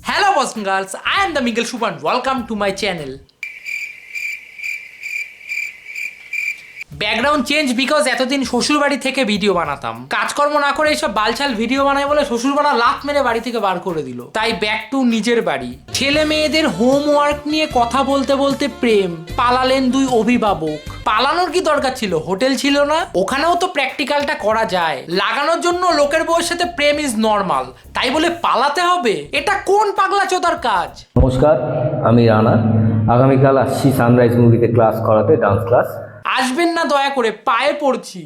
Hello boys and girls, I am the Miguel Shub and welcome to my channel. Background change because এতদিন শ্বশুর বাড়ি থেকে video বানাতাম, কাজকর্ম না করে এইসব বালছাল ভিডিও বানাই বলে শ্বশুরবাড়া লাত মেরে বাড়ি থেকে বার করে দিল। তাই ব্যাক টু নিজের বাড়ি। ছেলে মেয়েদের হোমওয়ার্ক নিয়ে কথা বলতে বলতে প্রেম, পালালেন দুই অভিভাবক। পালানোর কি দরকার ছিল, হোটেল ছিল না? ওখানেও তো প্র্যাকটিক্যালটা করা যায়। লাগানোর জন্য লোকের বউয়ের সাথে প্রেম ইজ নর্মাল, তাই বলে পালাতে হবে? এটা কোন পাগলা চোদার কাজ? নমস্কার, আমি রানা। আগামীকাল আসছি সানরাইজ মুভিতে ক্লাস করাতে, ডান্স ক্লাস। আসবেন না দয়া করে, পায়ে পড়ছি।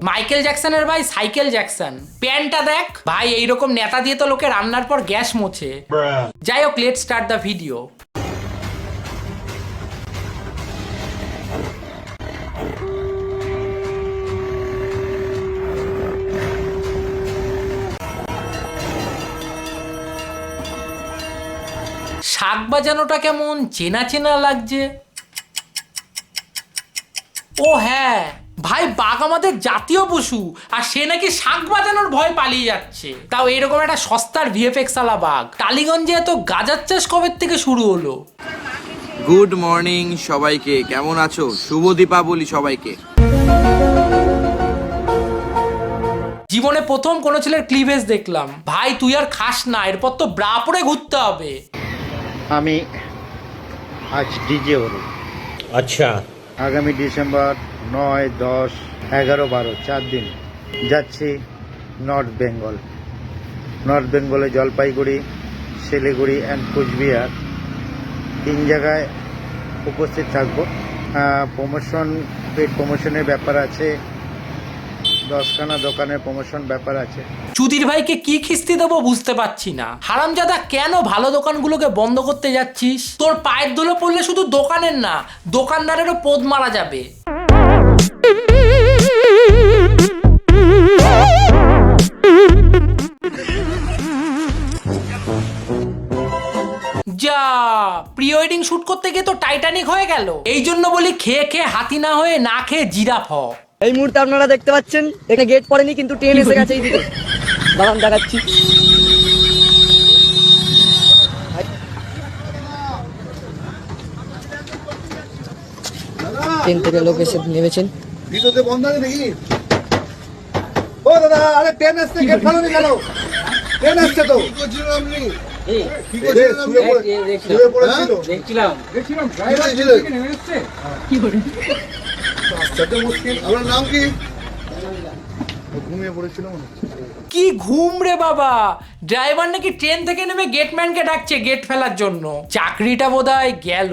মাইকেল জ্যাকসনের ভাই সাইকেল জ্যাকসন, প্যান্টটা দেখ ভাই। এইরকম নেতা দিয়ে তো লোকে রান্নার পর গ্যাস মোছে। যাই হোক, লেটস স্টার্ট দ্য ভিডিও। শাক বাজানোটা কেমন চেনা চেনা লাগছে। ও হ্যাঁ ভাই, বাঘ আমাদের জাতীয় পশু, আর সে নাকি শাক বাজানোর ভয় পালিয়ে যাচ্ছে। তাও এরকম একটা সস্তার ভিএফএক্স আলা বাঘ। টালিগঞ্জে এত গাজার চাষ কবে থেকে শুরু হলো? গুড মর্নিং সবাইকে, কেমন আছো? শুভ দীপাবলি সবাইকে। জীবনে প্রথম কোনো ছেলের ক্লিভেজ দেখলাম। ভাই তুই আর খাস না, এরপর তো ব্রা পরে ঘুরতে হবে। আমি আজ ডিজে হলো। আচ্ছা, আগামী ডিসেম্বর 9, 10, 11, 12 4 দিন যাচ্ছি নর্থ বেঙ্গলে জলপাইগুড়ি, শিলিগুড়ি অ্যান্ড কুচবিহার, 3 জায়গায় উপস্থিত থাকবো। প্রমোশনের ব্যাপার আছে, 10খানা দোকানের প্রমোশন ব্যাপার আছে। চুদির ভাইকে কি খিস্তি দেবো বুঝতে পারছি না। হারামজাদা, কেন ভালো দোকানগুলোকে বন্ধ করতে যাচ্ছিস? তোর পায়ের ধুলো পড়লে শুধু দোকানের না, দোকানদারেরও পোদ মারা যাবে। যা, প্রি ওয়েডিং শুট করতে গিয়ে তো টাইটানিক হয়ে গেল। এই জন্য বলি, খেয়ে খেয়ে হাতি না হয়ে না খেয়ে জিরাফ হ। এই মুহূর্তে আপনারা দেখতে পাচ্ছেন এখানে গেট পড়েনি, কিন্তু ট্রেন এসে গেছে এইদিকে। দাঁড়ান দেখাচ্ছি। ট্রেন থেকে লোক এসে নেমেছেন। ভিতরে বন্ধ আছে দেখি। ও দাদা, আরে ট্রেন আসছে, গেট খোলো কেন? ট্রেন আসছে তো। কি করছিলেন আপনি? কি করছিলেন আপনি? শুয়ে পড়েছিল। দেখছিলাম ড্রাইভার থেকে নেমে এসেছে। কি করে? সেটা মুশকিল। আপনার নাম কি? ঘুমিয়ে পড়েছিল মনে হচ্ছে। কি ঘুম রে বাবা! ড্রাইভার নাকি ট্রেন থেকে নেমে গেটম্যানকে ডাকছে গেট ফেলার জন্য। চাকরিটা বোধহয় গেল।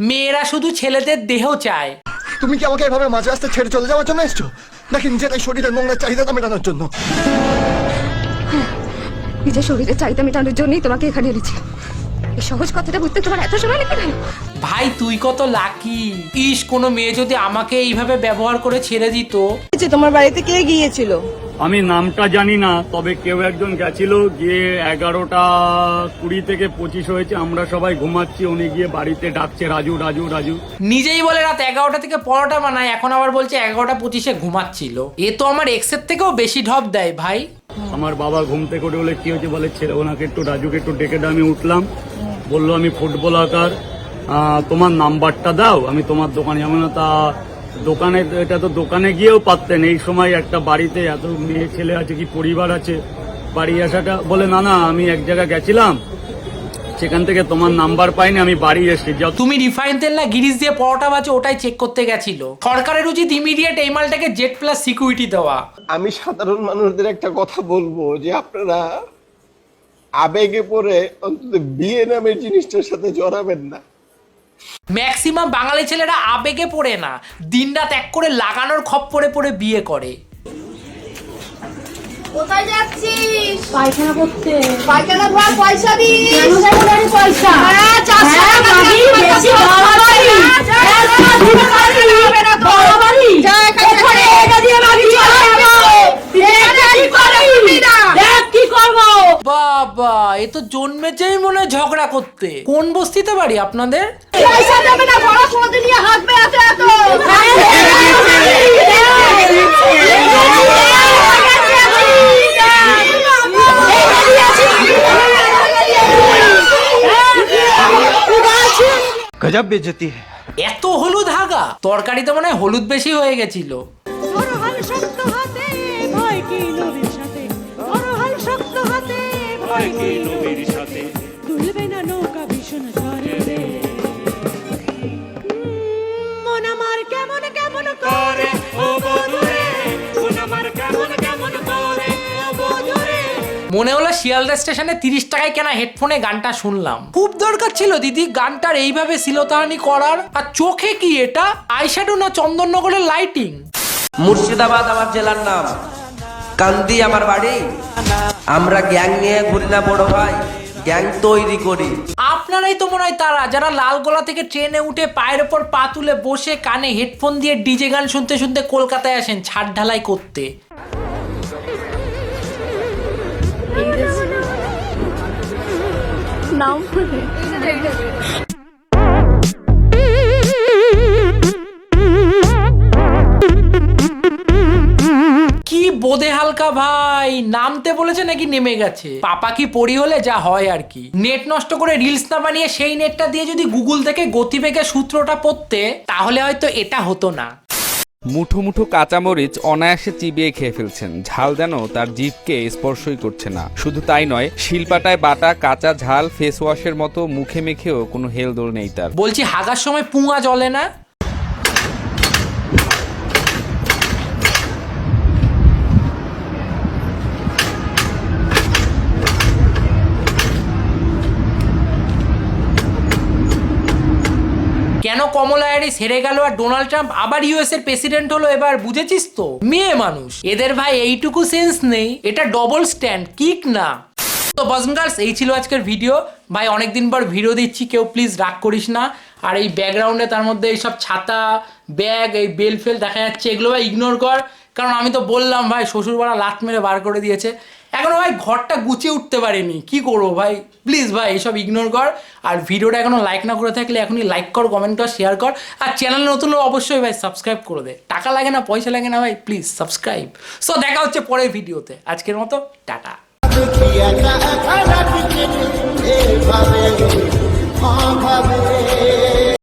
মেয়েরা শুধু ছেলেদের দেহ চায়। তুমি কি আমাকে এভাবে মাঝ রাস্তায় ছেড়ে চলে যাওয়ার জন্য এসছো, নাকি নিজের এই শরীরের নোংরা চাহিদা মেটানোর জন্য? নিজের শরীরের চাহিদা মেটানোর জন্যই তোমাকে এখানে এনেছি। এই সহজ কথাটা বুঝতে তোমার এত সময় লেগে গেল? ভাই তুই কত লাকি। ইস, কোনো মেয়ে যদি আমাকে এইভাবে ব্যবহার করে ছেড়ে দিত। তোমার বাড়িতে কে গিয়েছিল? আমি নামটা জানি না, তবে কেউ একজন গেছিল, গিয়ে 11:20 থেকে 25 হয়েছে, আমরা সবাই ঘুমাচ্ছি, উনি গিয়ে বাড়িতে ডাকছে রাজু রাজু রাজু। নিজেই বলে রাত 11টা থেকে পরোটা বানায়, এখন আবার বলছে 11:25 ঘুমাচ্ছিল। এ তো আমার এক্সের থেকেও বেশি ঢপ দেয় ভাই। আমার বাবা ঘুম থেকে উঠে বলে কি হয়েছে, বলে ছেলে ওনাকে একটু রাজুকে একটু ডেকে দাও। আমি উঠলাম, বললো আমি ফুটবলার, তোমার নাম্বারটা দাও, আমি তোমার দোকানে যাবো না। তা দোকানে, এটা তো দোকানে গিয়েও পারতেন, এই সময় একটা বাড়িতে এত মেয়ে ছেলে আছে, কি পরিবার আছে, বাড়ি আসাটা। বলে না না, আমি এক জায়গায় গেছিলাম, সেখান থেকে তোমার নাম্বার পাইনি, আমি বাড়ি এসেছি। তুমি রিফাইন তেল না গিরিশ দিয়ে পরোটা বাজে, ওটাই চেক করতে গেছিল। সরকারের উচিত ইমিডিয়েট এই মালটাকে জেড প্লাস সিকিউরিটি দেওয়া। আমি সাধারণ মানুষদের একটা কথা বলবো, যে আপনারা আবেগে পড়ে অন্তত বিয়ে নামের জিনিসটার সাথে জড়াবেন না। ম্যাক্সিমাম বাঙালি ছেলেরা আবেগে পড়ে না, দিনরাত এক করে লাগানোর খপ্পরে পড়ে বিয়ে করে। কোথায় যাচ্ছিস? পায়খানা করতে। পায়খানা ঘর পয়সা দিস। কেন দেবো না আমি পয়সা? হ্যাঁ, 400 টাকা মাগি, বেশি বাড়াবাড়ি। বাড়াবাড়ি। ওখানে এটা দিয়ে মাগি চলে যাবো। দেখ কি করবো। বাবা, এ তো জন্মেছেই মনে হয় ঝগড়া করতে। কোন বস্তিতে বাড়ি আপনাদের? পয়সা দেবে না, বড় সমুদ্র নিয়ে হাঁটবে এত এত। गजब बेइज्जती है। এত হলুদ হাগা, তরকারিতে মনে হয় হলুদ বেশি হয়ে গেছিল। মনে হলো শিয়ালদা স্টেশনে 30 টাকায় কেনা হেডফোনে গানটা শুনলাম। খুব দরকার ছিল দিদি গানটার এইভাবে শ্লীলতাহানি করার। আর চোখে কি এটা, আইশ্যাডো না চন্দননগরের লাইটিং? মুর্শিদাবাদ আমার জেলার নাম, কান্দি আমার বাড়ি। আমরা গ্যাং নিয়ে ঘুরি না বড় ভাই, গ্যাং তৈরি করি। আপনারাই তো মনে হয় তারা যারা লালগোলা থেকে ট্রেনে উঠে পায়ের ওপর পা তুলে বসে কানে হেডফোন দিয়ে ডিজে গান শুনতে শুনতে কলকাতায় আসেন ছাদ ঢালাই করতে। নাও কি বোধে হালকা ভাই, নামতে বলেছে নাকি নেমে গেছে? পাপা কি পড়ি হলে যা হয় আর কি। নেট নষ্ট করে রিলস না বানিয়ে সেই নেটটা দিয়ে যদি গুগল থেকে গতিবেগের সূত্রটা পড়তে, তাহলে হয়তো এটা হতো না। মুঠো মুঠো কাঁচামরিচ অনায়াসে চিবিয়ে খেয়ে ফেলছেন, ঝাল যেন তার জিভকে স্পর্শই করছে না। শুধু তাই নয়, শিলপাটায় বাটা কাঁচা ঝাল ফেস ওয়াশের মতো মুখে মেখেও কোনো হেলদোল নেই তার। বলছি হাগার সময় পুঙা জ্বলে না? কেন কমলা হ্যারিস হেরে গেল আর ডোনাল্ড ট্রাম্প আবার ইউএস এর প্রেসিডেন্ট হলো এবার, বুঝেছিস তো? মেয়ে মানুষ, এদের ভাই এইটুকু সেন্স নেই, এটা ডবল স্ট্যান্ড, কিক না। তো বয়েজ এন্ড গার্লস, এই ছিল আজকের ভিডিও। ভাই অনেকদিন পর ভিডিও দিচ্ছি, কেউ প্লিজ রাগ করিস না। আর এই ব্যাকগ্রাউন্ডে তার মধ্যে এইসব ছাতা ব্যাগ এই বেল ফেল দেখা যাচ্ছে, এগুলো ভাই ইগনোর কর। কারণ আমি তো বললাম ভাই শ্বশুরবাড়া লাত মেরে বার করে দিয়েছে, এখনো ভাই ঘরটা গুছিয়ে উঠতে পারিনি, কি করবো ভাই? প্লিজ ভাই এইসব ইগনোর কর। আর ভিডিওটা এখনো লাইক না করে থাকলে এখনই লাইক কর, কমেন্ট কর, শেয়ার কর। আর চ্যানেল নতুন হলে অবশ্যই ভাই সাবস্ক্রাইব করে দে, টাকা লাগে না পয়সা লাগে না ভাই, প্লিজ সাবস্ক্রাইব। সো দেখা হচ্ছে পরের ভিডিওতে, আজকের মতো টাটা।